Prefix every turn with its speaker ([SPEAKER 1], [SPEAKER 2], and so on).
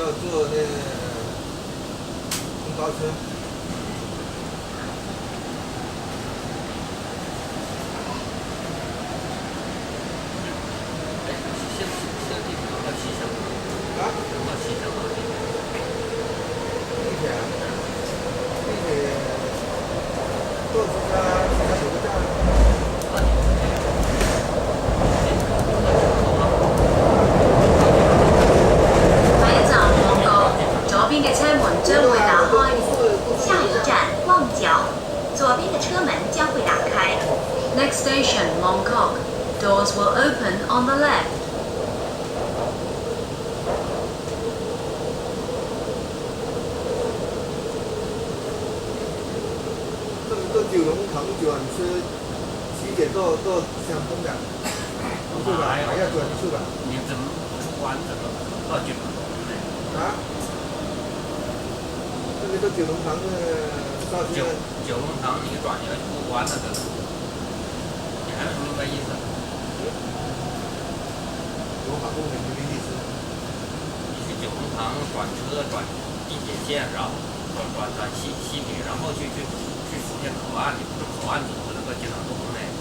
[SPEAKER 1] 要坐那公交车。啊？地铁啊？地铁坐几站？几个站？
[SPEAKER 2] 咪站旺角，左边嘅车门将会打开。下一站旺角，左边的车门将会打开。Next station Mongkok. Doors will open on the left.
[SPEAKER 1] 这九龙塘转车起点到相通的，不是吧？还要转一次吧？
[SPEAKER 3] 你怎么出关这个到九龙塘？
[SPEAKER 1] 啊？这个到九龙塘上去
[SPEAKER 3] 九龙塘你转要出关了这个，你还有什么个意思？
[SPEAKER 1] 有法公园没意思。
[SPEAKER 3] 你去九龙塘转车转地铁线，然后转西北，然后去福建口岸，你不是口岸组织那个机场通嘞？